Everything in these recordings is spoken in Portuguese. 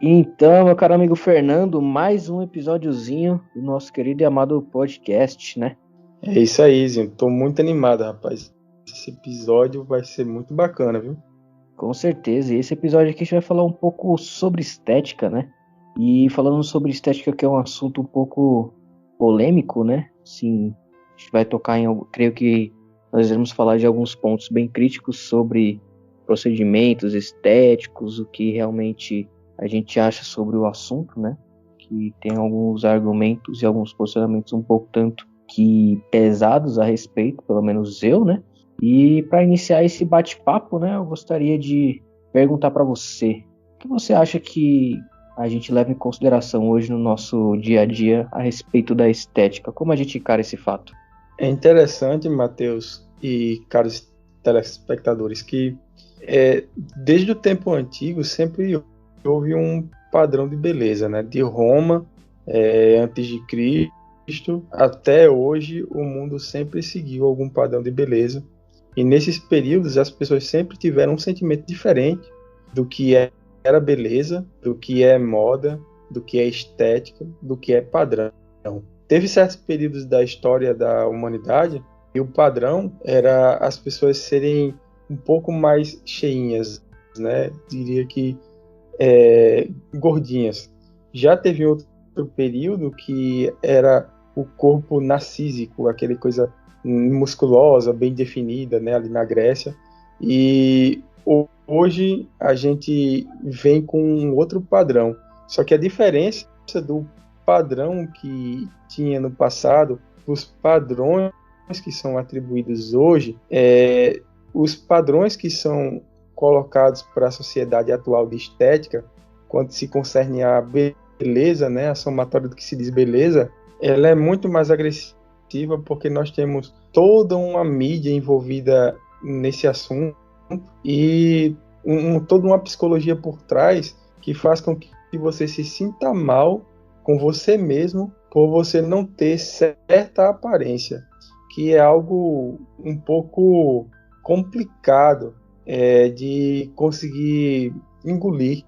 Então, meu caro amigo Fernando, mais um episódiozinho do nosso querido e amado podcast, né? É isso aí, Zinho. Tô muito animado, rapaz. Esse episódio vai ser muito bacana, viu? Com certeza. E esse episódio aqui a gente vai falar um pouco sobre estética, né? E falando sobre estética, que é um assunto um pouco polêmico, né? Sim, a gente vai tocar creio que nós vamos falar de alguns pontos bem críticos sobre procedimentos estéticos, o que realmente a gente acha sobre o assunto, né? Que tem alguns argumentos e alguns posicionamentos um pouco tanto que pesados a respeito, pelo menos eu, né? E para iniciar esse bate-papo, né, eu gostaria de perguntar para você, o que você acha que a gente leva em consideração hoje no nosso dia a dia a respeito da estética? Como a gente encara esse fato? É interessante, Matheus e caros telespectadores, que desde o tempo antigo sempre houve um padrão de beleza, né? De Roma, antes de Cristo, até hoje o mundo sempre seguiu algum padrão de beleza. E nesses períodos as pessoas sempre tiveram um sentimento diferente do que era beleza, do que é moda, do que é estética, do que é padrão. Teve certos períodos da história da humanidade e o padrão era as pessoas serem um pouco mais cheinhas, né? Diria que gordinhas. Já teve outro período que era o corpo narcísico, aquele coisa musculosa, bem definida, né, ali na Grécia. E hoje a gente vem com um outro padrão. Só que a diferença do padrão que tinha no passado, os padrões que são atribuídos hoje, os padrões que são colocados para a sociedade atual de estética, quando se concerne a beleza, né, a somatória do que se diz beleza, ela é muito mais agressiva porque nós temos toda uma mídia envolvida nesse assunto e toda uma psicologia por trás que faz com que você se sinta mal com você mesmo por você não ter certa aparência, que é algo um pouco complicado de conseguir engolir,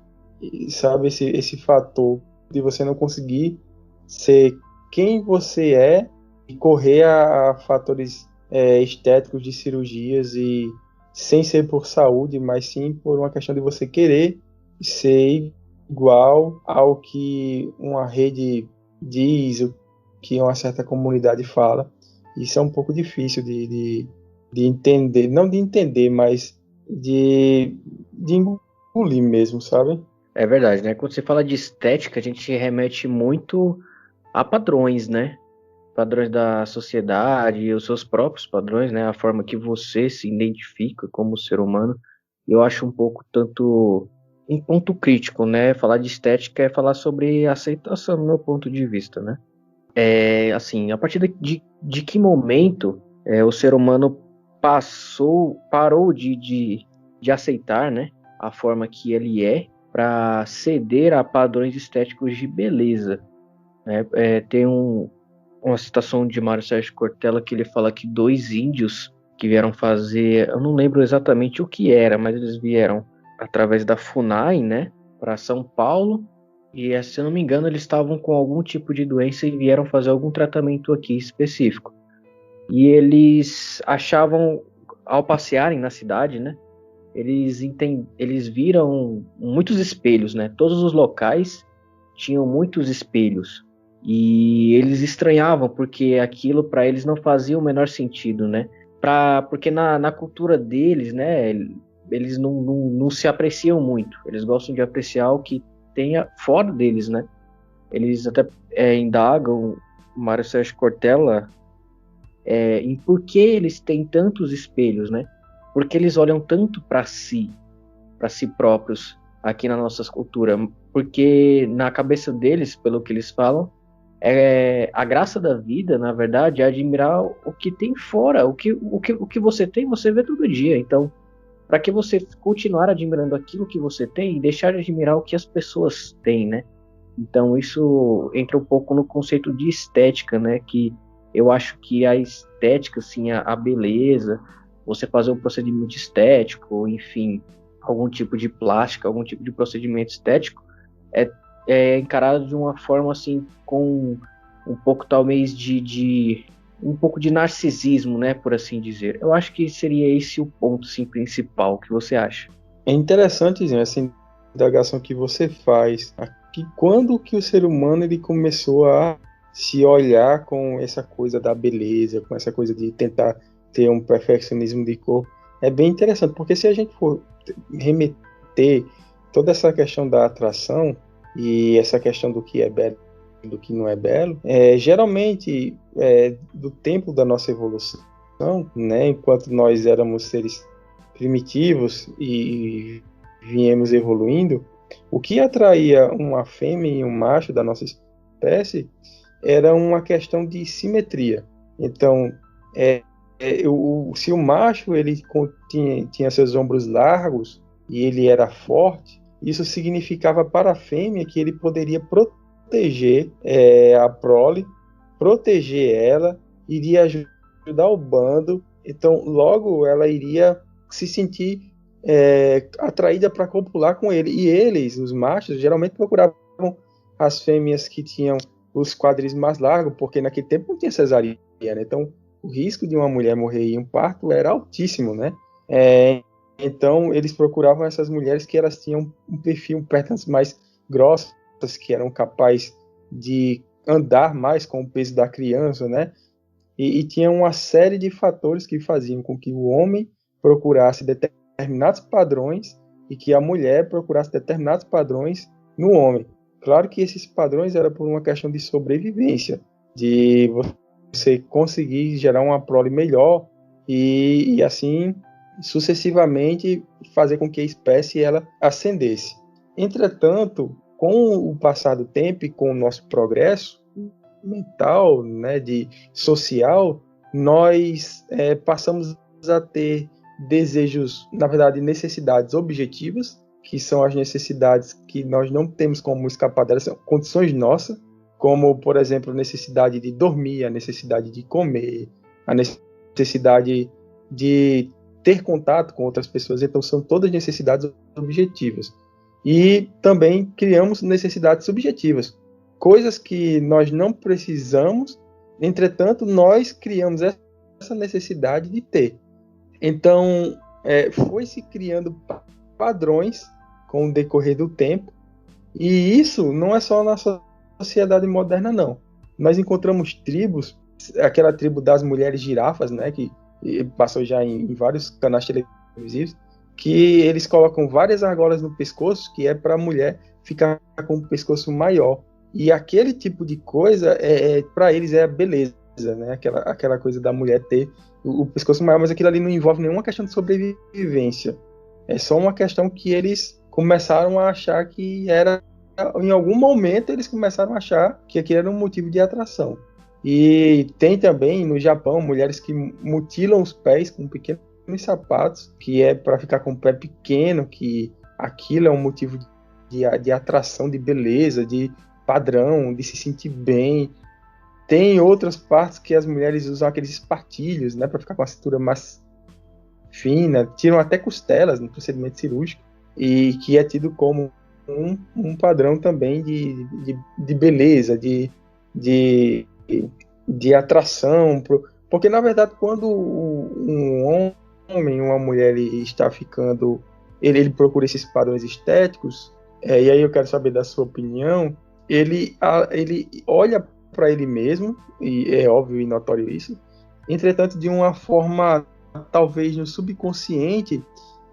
sabe, esse fator de você não conseguir ser quem você é e correr a fatores estéticos de cirurgias e sem ser por saúde, mas sim por uma questão de você querer ser igual ao que uma rede diz, o que uma certa comunidade fala. Isso é um pouco difícil de entender, não de entender, mas de engolir mesmo, sabe? É verdade, né? Quando você fala de estética, a gente remete muito a padrões, né? Padrões da sociedade, os seus próprios padrões, né? A forma que você se identifica como ser humano. Eu acho um pouco tanto um ponto crítico, né? Falar de estética é falar sobre aceitação, no meu ponto de vista, né? Assim, a partir de que momento o ser humano parou de aceitar, né? A forma que ele é para ceder a padrões estéticos de beleza, né? Tem uma citação de Mário Sérgio Cortella que ele fala que dois índios que vieram fazer, eu não lembro exatamente o que era, mas eles vieram através da FUNAI, né, para São Paulo, e se eu não me engano eles estavam com algum tipo de doença e vieram fazer algum tratamento aqui específico. E eles achavam, ao passearem na cidade, né, eles viram muitos espelhos, né, todos os locais tinham muitos espelhos. E eles estranhavam porque aquilo para eles não fazia o menor sentido, né? Porque na cultura deles, né, eles não se apreciam muito. Eles gostam de apreciar o que tenha fora deles, né? Eles até indagam o Mário Sérgio Cortella em por que eles têm tantos espelhos, né? Porque eles olham tanto para si próprios aqui na nossa cultura. Porque na cabeça deles, pelo que eles falam, a graça da vida, na verdade, é admirar o que tem fora, o que você tem, você vê todo dia. Então, para que você continuar admirando aquilo que você tem e deixar de admirar o que as pessoas têm, né? Então, isso entra um pouco no conceito de estética, né? Que eu acho que a estética, assim, a beleza, você fazer um procedimento estético, enfim, algum tipo de plástica, algum tipo de procedimento estético, é encarado de uma forma assim, com um pouco talvez um pouco de narcisismo, né, por assim dizer. Eu acho que seria esse o ponto sim, principal. O que você acha? É interessante, Zé, essa indagação que você faz. Aqui, quando que o ser humano ele começou a se olhar com essa coisa da beleza, com essa coisa de tentar ter um perfeccionismo de corpo? É bem interessante, porque se a gente for remeter toda essa questão da atração e essa questão do que é belo e do que não é belo, geralmente, do tempo da nossa evolução, né, enquanto nós éramos seres primitivos e viemos evoluindo, o que atraía uma fêmea e um macho da nossa espécie era uma questão de simetria. Então, se o macho ele tinha seus ombros largos e ele era forte, isso significava para a fêmea que ele poderia proteger a prole, proteger ela, iria ajudar o bando, então logo ela iria se sentir atraída para copular com ele. E eles, os machos, geralmente procuravam as fêmeas que tinham os quadris mais largos, porque naquele tempo não tinha cesariana, então o risco de uma mulher morrer em um parto era altíssimo, né? Então eles procuravam essas mulheres que elas tinham um perfil, pernas mais grossas, que eram capazes de andar mais com o peso da criança, né? E tinha uma série de fatores que faziam com que o homem procurasse determinados padrões e que a mulher procurasse determinados padrões no homem. Claro que esses padrões eram por uma questão de sobrevivência, de você conseguir gerar uma prole melhor e assim sucessivamente fazer com que a espécie ela ascendesse. Entretanto, com o passar do tempo e com o nosso progresso mental, né, de social, nós passamos a ter desejos, na verdade, necessidades objetivas, que são as necessidades que nós não temos como escapar delas, são condições nossas, como, por exemplo, a necessidade de dormir, a necessidade de comer, a necessidade de ter contato com outras pessoas. Então, são todas necessidades objetivas. E também criamos necessidades subjetivas, coisas que nós não precisamos, entretanto, nós criamos essa necessidade de ter. Então, foi se criando padrões com o decorrer do tempo, e isso não é só na sociedade moderna, não. Nós encontramos tribos, aquela tribo das mulheres girafas, né, que passou já em vários canais televisivos, que eles colocam várias argolas no pescoço, que é para a mulher ficar com o pescoço maior. E aquele tipo de coisa, para eles, é a beleza, né? Aquela coisa da mulher ter o pescoço maior, mas aquilo ali não envolve nenhuma questão de sobrevivência. É só uma questão que eles começaram a achar que era... Em algum momento, eles começaram a achar que aquilo era um motivo de atração. E tem também, no Japão, mulheres que mutilam os pés com pequenos sapatos, que é para ficar com o pé pequeno, que aquilo é um motivo de atração, de beleza, de padrão, de se sentir bem. Tem outras partes que as mulheres usam aqueles espartilhos, né, para ficar com a cintura mais fina, tiram até costelas no procedimento cirúrgico, e que é tido como um padrão também de beleza, de atração, porque na verdade quando um homem, uma mulher está ficando, ele procura esses padrões estéticos, e aí eu quero saber da sua opinião, ele olha para ele mesmo, e é óbvio e notório isso, entretanto de uma forma, talvez no subconsciente,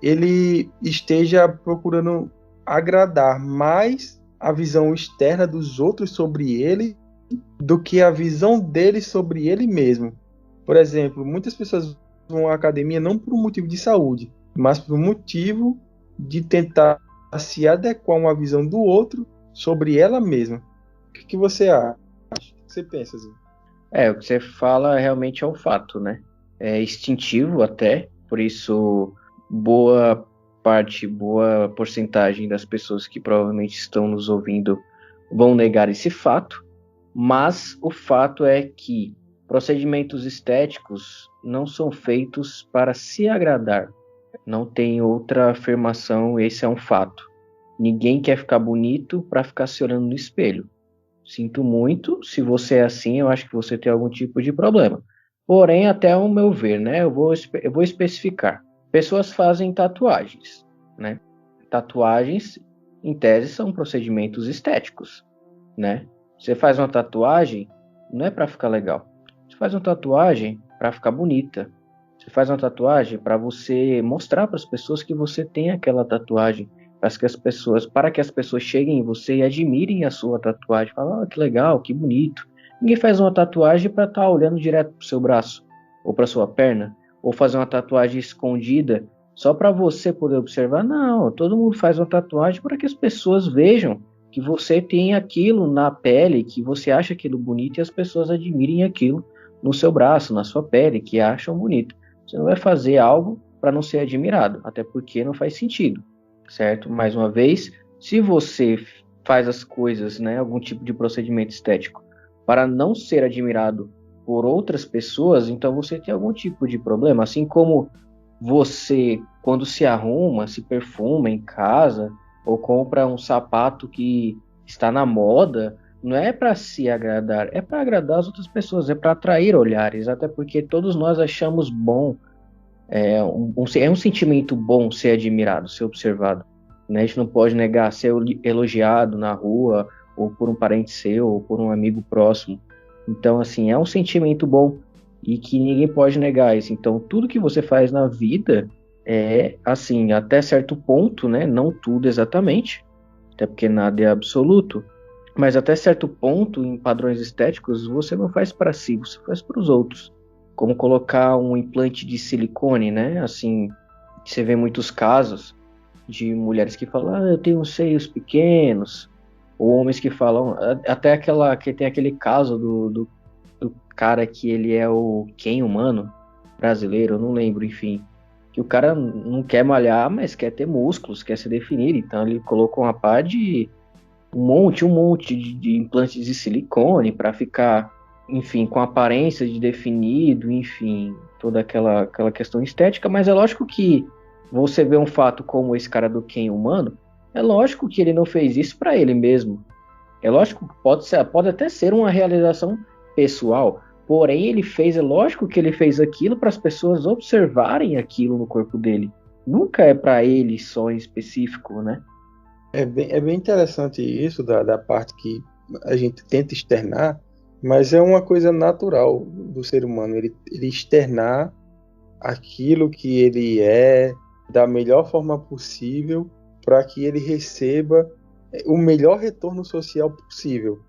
ele esteja procurando agradar mais a visão externa dos outros sobre ele do que a visão dele sobre ele mesmo. Por exemplo, muitas pessoas vão à academia não por um motivo de saúde, mas por um motivo de tentar se adequar a uma visão do outro sobre ela mesma. O que você acha? O que você pensa, Zinho? O que você fala realmente é um fato, né? É instintivo até, por isso boa porcentagem das pessoas que provavelmente estão nos ouvindo vão negar esse fato, mas o fato é que procedimentos estéticos não são feitos para se agradar. Não tem outra afirmação, esse é um fato. Ninguém quer ficar bonito para ficar se olhando no espelho. Sinto muito, se você é assim, eu acho que você tem algum tipo de problema. Porém, até o meu ver, né, eu vou especificar. Pessoas fazem tatuagens, né? Tatuagens, em tese, são procedimentos estéticos, né? Você faz uma tatuagem, não é para ficar legal. Você faz uma tatuagem para ficar bonita. Você faz uma tatuagem para você mostrar para as pessoas que você tem aquela tatuagem, para que as pessoas cheguem em você e admirem a sua tatuagem. Falam, oh, que legal, que bonito. Ninguém faz uma tatuagem para estar olhando direto para o seu braço ou para sua perna, ou fazer uma tatuagem escondida só para você poder observar. Não, todo mundo faz uma tatuagem para que as pessoas vejam que você tem aquilo na pele, que você acha aquilo bonito e as pessoas admirem aquilo no seu braço, na sua pele, que acham bonito. Você não vai fazer algo para não ser admirado, até porque não faz sentido, certo? Mais uma vez, se você faz as coisas, né, algum tipo de procedimento estético, para não ser admirado por outras pessoas, então você tem algum tipo de problema. Assim como você, quando se arruma, se perfuma em casa, ou compra um sapato que está na moda, não é para se agradar, é para agradar as outras pessoas, é para atrair olhares, até porque todos nós achamos bom, é um sentimento bom ser admirado, ser observado, né? A gente não pode negar ser elogiado na rua, ou por um parente seu, ou por um amigo próximo. Então, assim, é um sentimento bom e que ninguém pode negar isso. Então, tudo que você faz na vida é, assim, até certo ponto, né? Não tudo exatamente, até porque nada é absoluto, mas até certo ponto, em padrões estéticos, você não faz para si, você faz para os outros. Como colocar um implante de silicone, né? Assim, você vê muitos casos de mulheres que falam, ah, eu tenho seios pequenos, ou homens que falam, até aquela que tem aquele caso do cara que ele é o Ken humano brasileiro, eu não lembro, enfim, que o cara não quer malhar, mas quer ter músculos, quer se definir, então ele colocou uma pá de um monte de implantes de silicone para ficar, enfim, com aparência de definido, enfim, toda aquela questão estética, mas é lógico que você vê um fato como esse cara do Ken humano, é lógico que ele não fez isso para ele mesmo. É lógico que pode até ser uma realização pessoal, porém ele fez, é lógico que ele fez aquilo para as pessoas observarem aquilo no corpo dele. Nunca é para ele só em específico, né? É bem interessante isso da parte que a gente tenta externar, mas é uma coisa natural do ser humano, ele externar aquilo que ele é da melhor forma possível para que ele receba o melhor retorno social possível.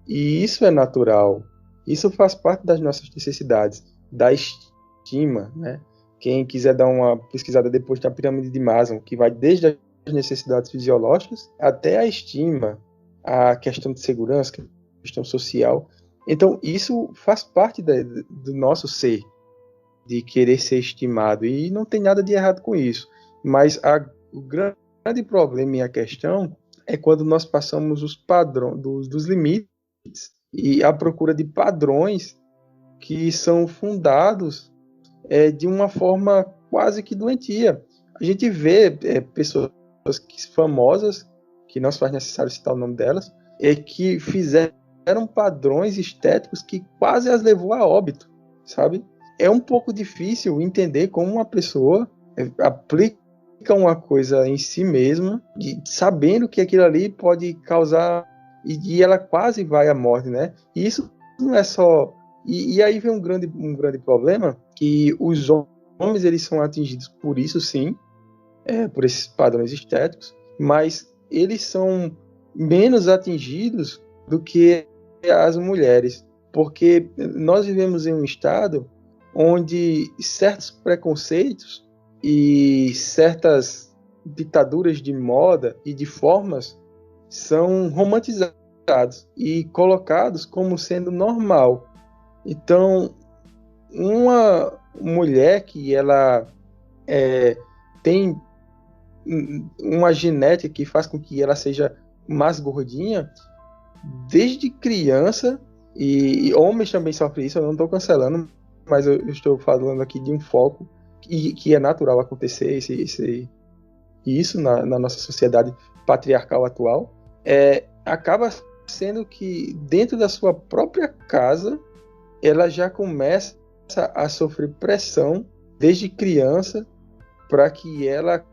E isso é natural. Isso faz parte das nossas necessidades, da estima, né? Quem quiser dar uma pesquisada depois da pirâmide de Maslow, que vai desde as necessidades fisiológicas até a estima, a questão de segurança, a questão social. Então, isso faz parte do nosso ser, de querer ser estimado, e não tem nada de errado com isso. Mas o grande problema e a questão é quando nós passamos os padrões dos limites e a procura de padrões que são fundados de uma forma quase que doentia. A gente vê pessoas famosas, que não se faz necessário citar o nome delas, que fizeram padrões estéticos que quase as levou a óbito, sabe? É um pouco difícil entender como uma pessoa aplica uma coisa em si mesma, sabendo que aquilo ali pode causar, e ela quase vai à morte, né? E isso não é só... E aí vem um grande problema, que os homens eles são atingidos por isso, sim, por esses padrões estéticos, mas eles são menos atingidos do que as mulheres, porque nós vivemos em um estado onde certos preconceitos e certas ditaduras de moda e de formas são romantizados e colocados como sendo normal. Então, uma mulher que ela tem uma genética que faz com que ela seja mais gordinha, desde criança, e homens também sofrem isso, eu não estou cancelando, mas eu estou falando aqui de um foco que é natural acontecer isso na nossa sociedade patriarcal atual, acaba sendo que dentro da sua própria casa ela já começa a sofrer pressão desde criança para que ela,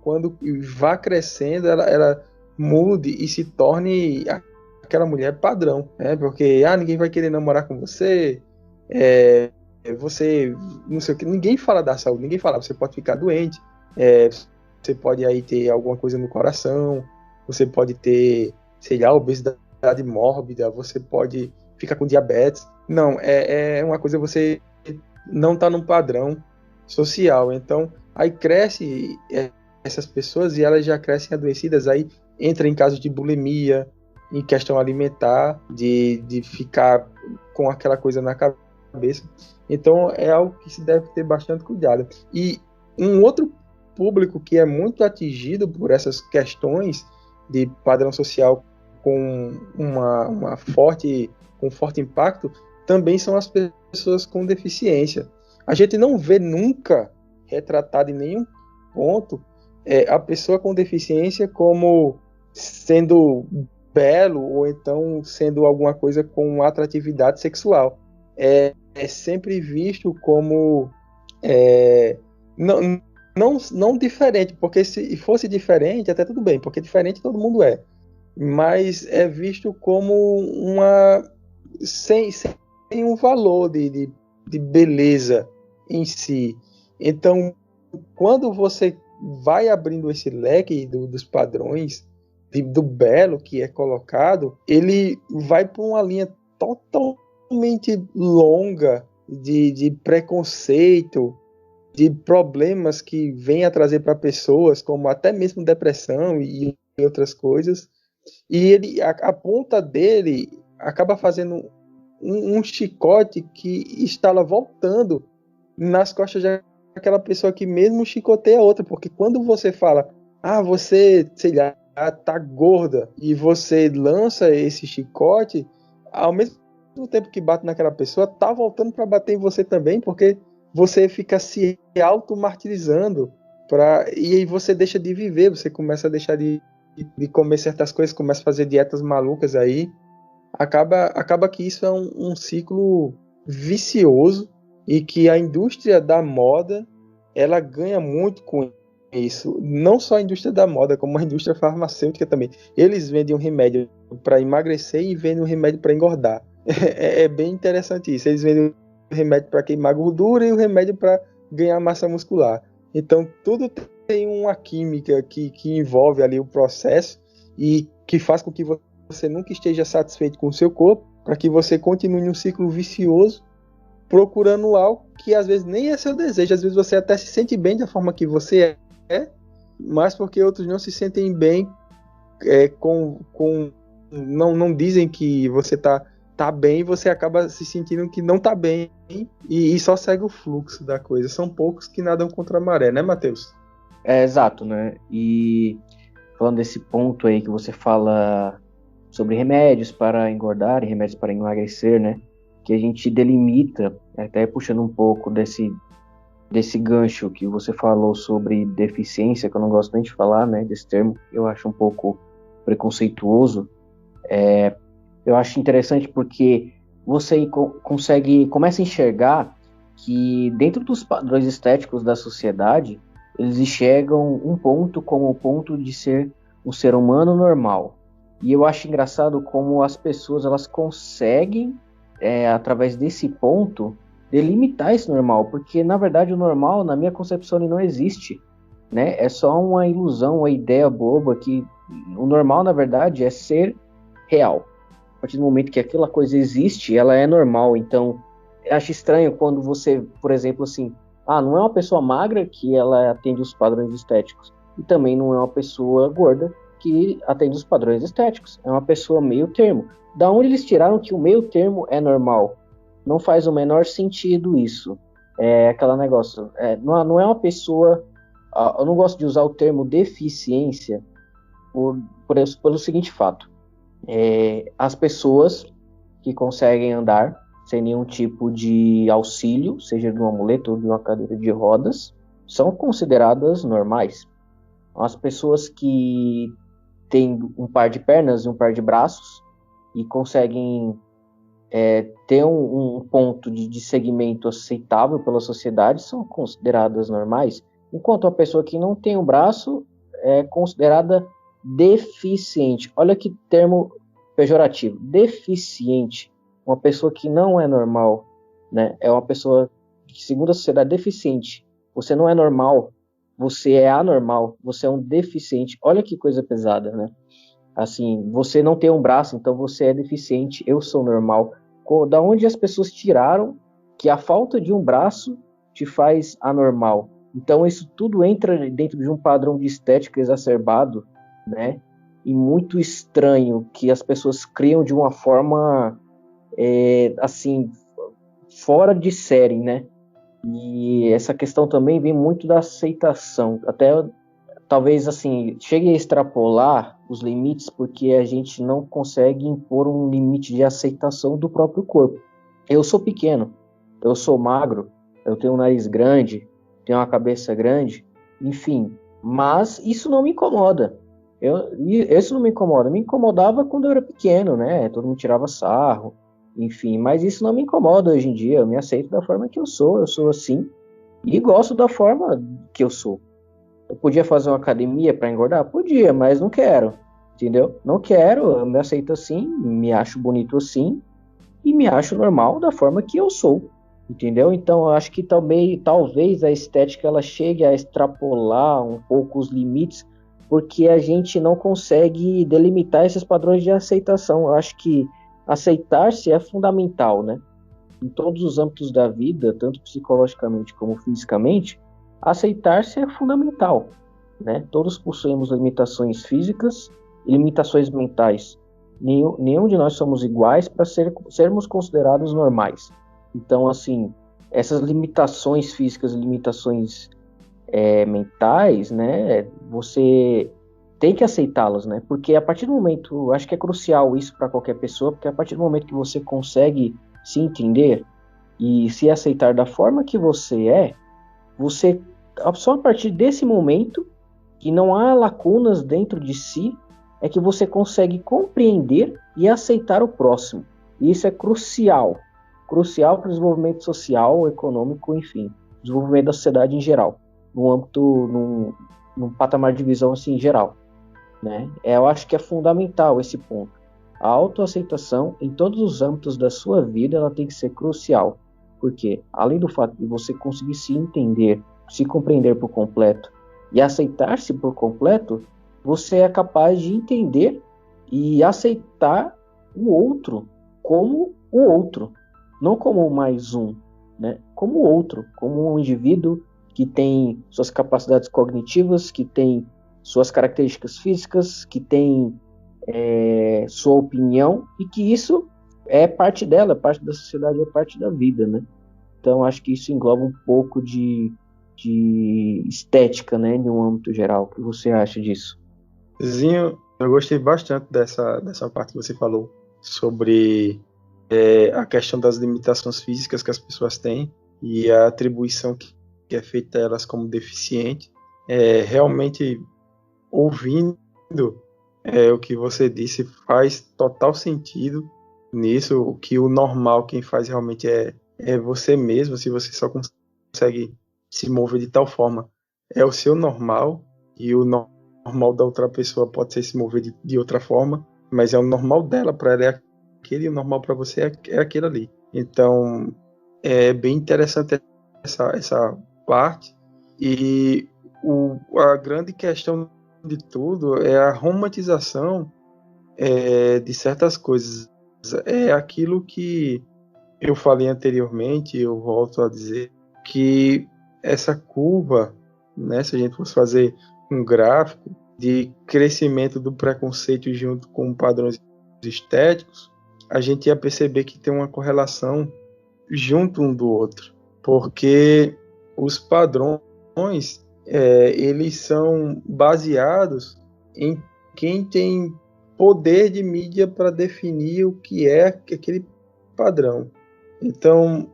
quando vá crescendo, ela mude e se torne aquela mulher padrão, né? Porque ninguém vai querer namorar com você, você não sei o que, ninguém fala da saúde, ninguém fala, você pode ficar doente, você pode aí ter alguma coisa no coração, você pode ter, sei lá, obesidade mórbida, você pode ficar com diabetes. Não, é uma coisa, você não está num padrão social. Então, aí cresce essas pessoas e elas já crescem adoecidas, aí entra em casos de bulimia, em questão alimentar, de ficar com aquela coisa na cabeça. Então, é algo que se deve ter bastante cuidado. E um outro público que é muito atingido por essas questões de padrão social com um forte impacto também são as pessoas com deficiência. A gente não vê nunca retratado em nenhum ponto a pessoa com deficiência como sendo belo ou então sendo alguma coisa com atratividade sexual. É sempre visto como não diferente, porque se fosse diferente até tudo bem, porque diferente todo mundo é, mas é visto como sem um valor de beleza em si. Então, quando você vai abrindo esse leque dos padrões do belo que é colocado, ele vai por uma linha totalmente longa de preconceito, de problemas que vem a trazer para pessoas, como até mesmo depressão e outras coisas. E a ponta dele acaba fazendo um chicote que está lá voltando nas costas daquela pessoa que mesmo chicoteia a outra, porque quando você fala, você, sei lá, tá gorda, e você lança esse chicote, ao mesmo tempo que bate naquela pessoa, tá voltando para bater em você também, porque você fica se auto-martirizando, e aí você deixa de viver, você começa a deixar de comer certas coisas, começa a fazer dietas malucas aí, acaba que isso é um ciclo vicioso e que a indústria da moda ela ganha muito com isso. Não só a indústria da moda, como a indústria farmacêutica também. Eles vendem um remédio para emagrecer e vendem um remédio para engordar. É bem interessante isso. Eles vendem um remédio para queimar gordura e um remédio para ganhar massa muscular. Então tudo tem uma química que envolve ali o processo e que faz com que você nunca esteja satisfeito com o seu corpo, para que você continue um ciclo vicioso, procurando algo que às vezes nem é seu desejo, às vezes você até se sente bem da forma que você mas porque outros não se sentem bem, não dizem que você tá bem, você acaba se sentindo que não tá bem e só segue o fluxo da coisa. São poucos que nadam contra a maré, né, Matheus? Exato, né? E falando desse ponto aí que você fala sobre remédios para engordar e remédios para emagrecer, né? Que a gente delimita, até puxando um pouco desse gancho que você falou sobre deficiência, que eu não gosto nem de falar, né? Desse termo, eu acho um pouco preconceituoso. Eu acho interessante porque você começa a enxergar que dentro dos padrões estéticos da sociedade, eles enxergam um ponto como o ponto de ser um ser humano normal. E eu acho engraçado como as pessoas elas conseguem, através desse ponto, delimitar esse normal, porque na verdade o normal, na minha concepção, ele não existe, né? É só uma ilusão, uma ideia boba que o normal, na verdade, é ser real. A partir do momento que aquela coisa existe, ela é normal. Então, eu acho estranho quando você, por exemplo, assim, não é uma pessoa magra que ela atende os padrões estéticos, e também não é uma pessoa gorda que atende os padrões estéticos. É uma pessoa meio termo. Da onde eles tiraram que o meio termo é normal? Não faz o menor sentido isso. É aquele negócio. Não é uma pessoa... Eu não gosto de usar o termo deficiência pelo seguinte fato. As pessoas que conseguem andar sem nenhum tipo de auxílio, seja de uma muleta ou de uma cadeira de rodas, são consideradas normais. As pessoas que têm um par de pernas e um par de braços e conseguem ter um ponto de segmento aceitável pela sociedade são consideradas normais, enquanto a pessoa que não tem um braço é considerada deficiente. Olha que termo pejorativo, deficiente. Uma pessoa que não é normal, né? É uma pessoa que, segundo a sociedade, deficiente. Você não é normal, você é anormal, você é um deficiente. Olha que coisa pesada, né? Assim, você não tem um braço, então você é deficiente, eu sou normal. Da onde as pessoas tiraram que a falta de um braço te faz anormal? Então isso tudo entra dentro de um padrão de estética exacerbado, né? E muito estranho que as pessoas criam de uma forma assim fora de série, né? E essa questão também vem muito da aceitação. Até talvez assim chegue a extrapolar os limites porque a gente não consegue impor um limite de aceitação do próprio corpo. Eu sou pequeno, eu sou magro, eu tenho um nariz grande, tenho uma cabeça grande, enfim, mas isso não me incomoda. Isso não me incomoda. Me incomodava quando eu era pequeno, né? Todo mundo tirava sarro, enfim, mas isso não me incomoda hoje em dia. Eu me aceito da forma que eu sou assim e gosto da forma que eu sou. Eu podia fazer uma academia para engordar? Podia, mas não quero, entendeu? Não quero, eu me aceito assim, me acho bonito assim e me acho normal da forma que eu sou, entendeu? Então eu acho que também, talvez a estética ela chegue a extrapolar um pouco os limites, porque a gente não consegue delimitar esses padrões de aceitação. Eu acho que aceitar-se é fundamental, né? Em todos os âmbitos da vida, tanto psicologicamente como fisicamente, aceitar-se é fundamental, né? Todos possuímos limitações físicas e limitações mentais. Nenhum de nós somos iguais para sermos considerados normais. Então, assim, essas limitações físicas e limitações mentais, né? Você tem que aceitá-las, né? Porque a partir do momento, acho que é crucial isso para qualquer pessoa, porque a partir do momento que você consegue se entender e se aceitar da forma que você só a partir desse momento que não há lacunas dentro de si é que você consegue compreender e aceitar o próximo. E isso é crucial para o desenvolvimento social, econômico, enfim, desenvolvimento da sociedade em geral, no âmbito, num patamar de visão assim em geral, né? Eu acho que é fundamental esse ponto. A autoaceitação em todos os âmbitos da sua vida ela tem que ser crucial, porque além do fato de você conseguir se entender, se compreender por completo e aceitar-se por completo, você é capaz de entender e aceitar o outro como o outro, não como mais um, né? Como outro, como um indivíduo que tem suas capacidades cognitivas, que tem suas características físicas, que tem sua opinião e que isso é parte dela, é parte da sociedade, é parte da vida, né? Então acho que isso engloba um pouco de estética, né, em um âmbito geral. O que você acha disso? Zinho, eu gostei bastante dessa parte que você falou sobre a questão das limitações físicas que as pessoas têm e a atribuição que é feita a elas como deficiente. Realmente, ouvindo o que você disse, faz total sentido nisso. O que o normal, quem faz realmente é você mesmo. Se você só consegue se mover de tal forma, é o seu normal, e o normal da outra pessoa pode ser se mover de outra forma, mas é o normal dela, para ela é aquele, e o normal para você é aquele ali. Então é bem interessante essa parte. E a grande questão de tudo é a romantização de certas coisas. É aquilo que eu falei anteriormente, eu volto a dizer, que essa curva, né, se a gente fosse fazer um gráfico de crescimento do preconceito junto com padrões estéticos, a gente ia perceber que tem uma correlação junto um do outro, porque os padrões eles são baseados em quem tem poder de mídia para definir o que é aquele padrão. Então,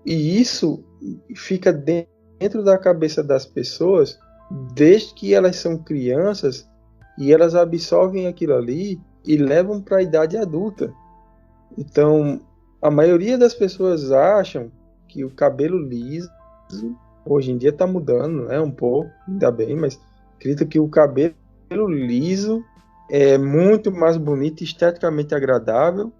e isso fica dentro da cabeça das pessoas desde que elas são crianças e elas absorvem aquilo ali e levam para a idade adulta. Então, a maioria das pessoas acham que o cabelo liso, hoje em dia está mudando, né, um pouco, ainda bem, mas acredito que o cabelo liso é muito mais bonito e esteticamente agradável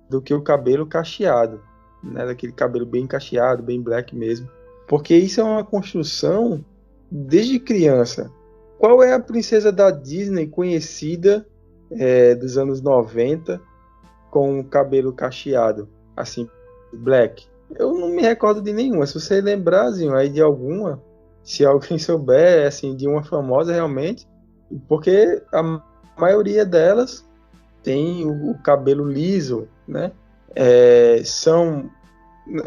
do que o cabelo cacheado, né, daquele cabelo bem cacheado, bem black mesmo. Porque isso é uma construção desde criança. Qual é a princesa da Disney conhecida dos anos 90 com o cabelo cacheado, assim, black? Eu não me recordo de nenhuma. Se você lembrar, Zinho, aí de alguma, se alguém souber, assim, de uma famosa realmente, porque a maioria delas tem o cabelo liso, né?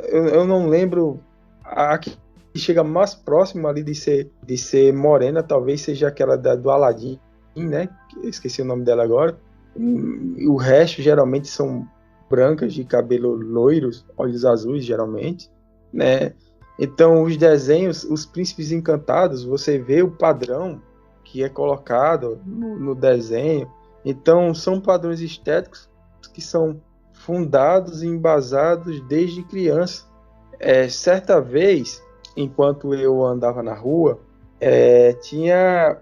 Eu não lembro, a que chega mais próximo ali de ser morena, talvez seja aquela do Aladdin, né? Eu esqueci o nome dela agora. O resto geralmente são brancas, de cabelo loiros, olhos azuis geralmente, né? Então os desenhos, os príncipes encantados, você vê o padrão que é colocado no desenho. Então são padrões estéticos que são fundados e embasados desde criança. Certa vez, enquanto eu andava na rua, tinha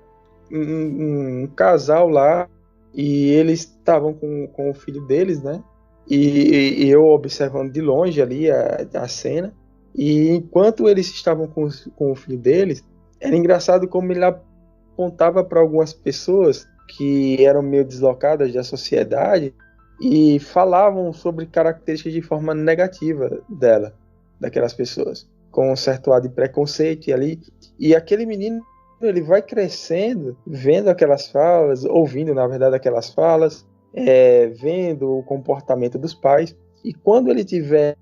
um casal lá e eles estavam com o filho deles, né? E eu observando de longe ali a cena. E enquanto eles estavam com o filho deles, era engraçado como ele apontava para algumas pessoas que eram meio deslocadas da sociedade e falavam sobre características de forma negativa daquelas pessoas, com um certo ar de preconceito ali. E aquele menino, ele vai crescendo, vendo aquelas falas, ouvindo, na verdade, aquelas falas, vendo o comportamento dos pais. E quando ele tiver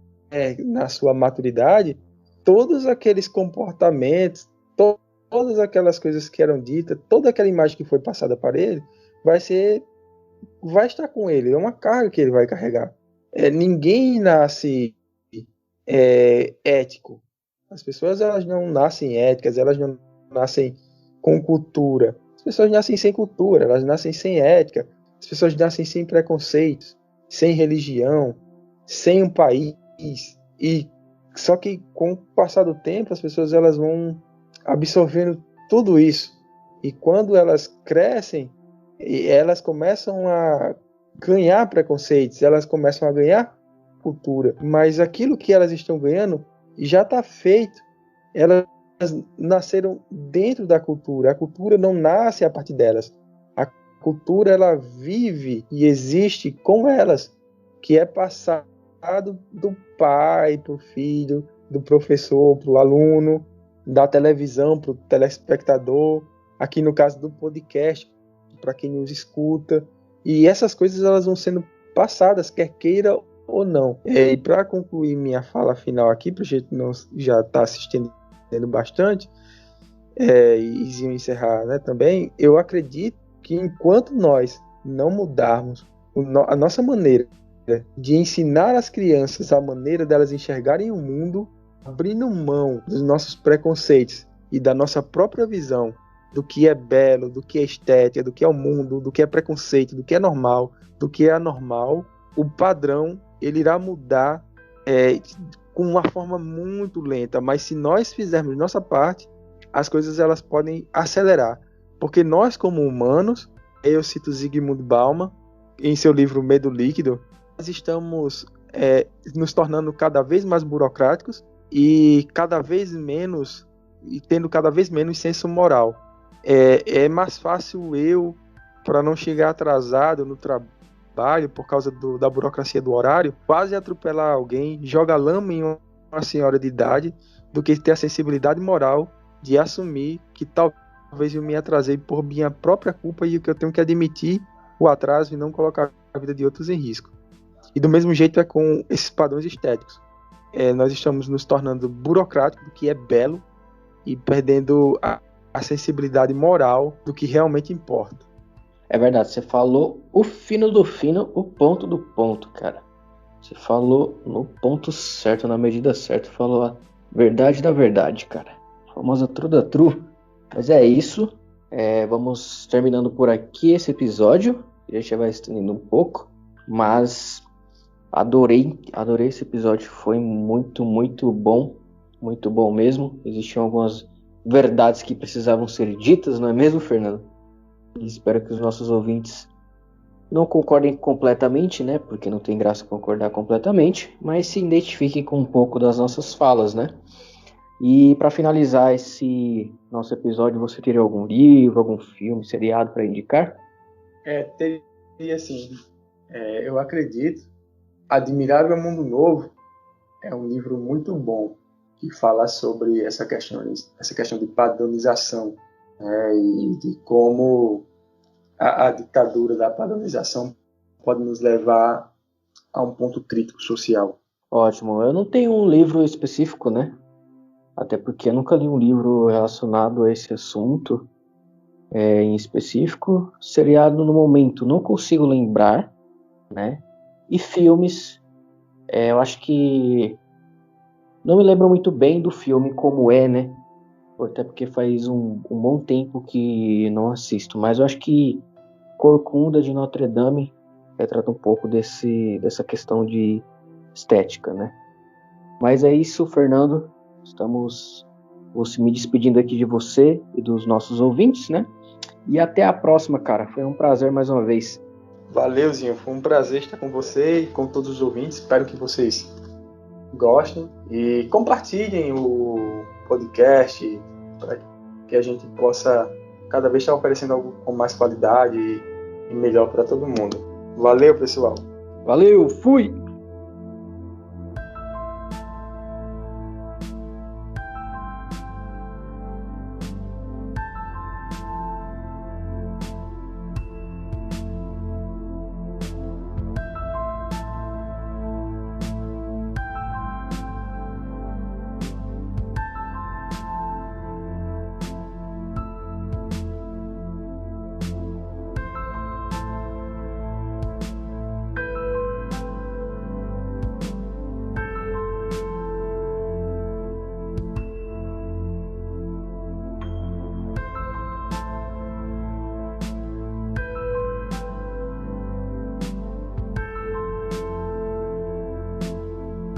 na sua maturidade, todos aqueles comportamentos, todas aquelas coisas que eram ditas, toda aquela imagem que foi passada para ele, vai estar com ele, é uma carga que ele vai carregar. Ninguém nasce ético. As pessoas, elas não nascem éticas, elas não nascem com cultura. As pessoas nascem sem cultura, elas nascem sem ética. As pessoas nascem sem preconceitos, sem religião, sem um país. E só que com o passar do tempo, as pessoas, elas vão absorvendo tudo isso. E quando elas crescem, elas começam a ganhar preconceitos, elas começam a ganhar cultura, mas aquilo que elas estão ganhando já está feito. Elas nasceram dentro da cultura. A cultura não nasce a partir delas. A cultura, ela vive e existe com elas, que é passado do pai para o filho, do professor para o aluno, da televisão para o telespectador, aqui no caso do podcast, para quem nos escuta. E essas coisas, elas vão sendo passadas, quer queira ou não. E para concluir minha fala final aqui, para a gente não já estar se estendendo bastante, e encerrar, né, também, eu acredito que enquanto nós não mudarmos a nossa maneira de ensinar as crianças a maneira delas enxergarem o mundo, abrindo mão dos nossos preconceitos e da nossa própria visão do que é belo, do que é estética, do que é o mundo, do que é preconceito, do que é normal, do que é anormal, o padrão, ele irá mudar com uma forma muito lenta, mas se nós fizermos nossa parte, as coisas, elas podem acelerar, porque nós, como humanos, eu cito Zygmunt Bauman em seu livro Medo Líquido, nós estamos nos tornando cada vez mais burocráticos e tendo cada vez menos senso moral. É mais fácil para não chegar atrasado no trabalho por causa da burocracia do horário, quase atropelar alguém, jogar lama em uma senhora de idade, do que ter a sensibilidade moral de assumir que talvez eu me atrasei por minha própria culpa e que eu tenho que admitir o atraso e não colocar a vida de outros em risco. E do mesmo jeito é com esses padrões estéticos. Nós estamos nos tornando burocráticos do que é belo e perdendo a sensibilidade moral do que realmente importa. É verdade, você falou o fino do fino, o ponto do ponto, cara. Você falou no ponto certo, na medida certa, falou a verdade da verdade, cara. A famosa true da true. Mas é isso. Vamos terminando por aqui esse episódio. A gente já vai estendendo um pouco. Mas adorei esse episódio. Foi muito, muito bom. Muito bom mesmo. Existiam algumas verdades que precisavam ser ditas, não é mesmo, Fernando? E espero que os nossos ouvintes não concordem completamente, né? Porque não tem graça concordar completamente, mas se identifiquem com um pouco das nossas falas, né? E para finalizar esse nosso episódio, você teria algum livro, algum filme, seriado para indicar? Teria assim, eu acredito, Admirável Mundo Novo é um livro muito bom que fala sobre essa questão de padronização, né, e de como a ditadura da padronização pode nos levar a um ponto crítico social. Ótimo. Eu não tenho um livro específico, né? Até porque eu nunca li um livro relacionado a esse assunto em específico. Seriado no momento não consigo lembrar, né? E filmes, eu acho que não me lembro muito bem do filme como é, né? Até porque faz um bom tempo que não assisto. Mas eu acho que Corcunda de Notre Dame retrata um pouco dessa questão de estética, né? Mas é isso, Fernando. Vou me despedindo aqui de você e dos nossos ouvintes, né? E até a próxima, cara. Foi um prazer mais uma vez. Valeu, Zinho. Foi um prazer estar com você e com todos os ouvintes. Espero que vocês gostem e compartilhem o podcast para que a gente possa cada vez estar oferecendo algo com mais qualidade e melhor para todo mundo. Valeu, pessoal. Valeu, fui!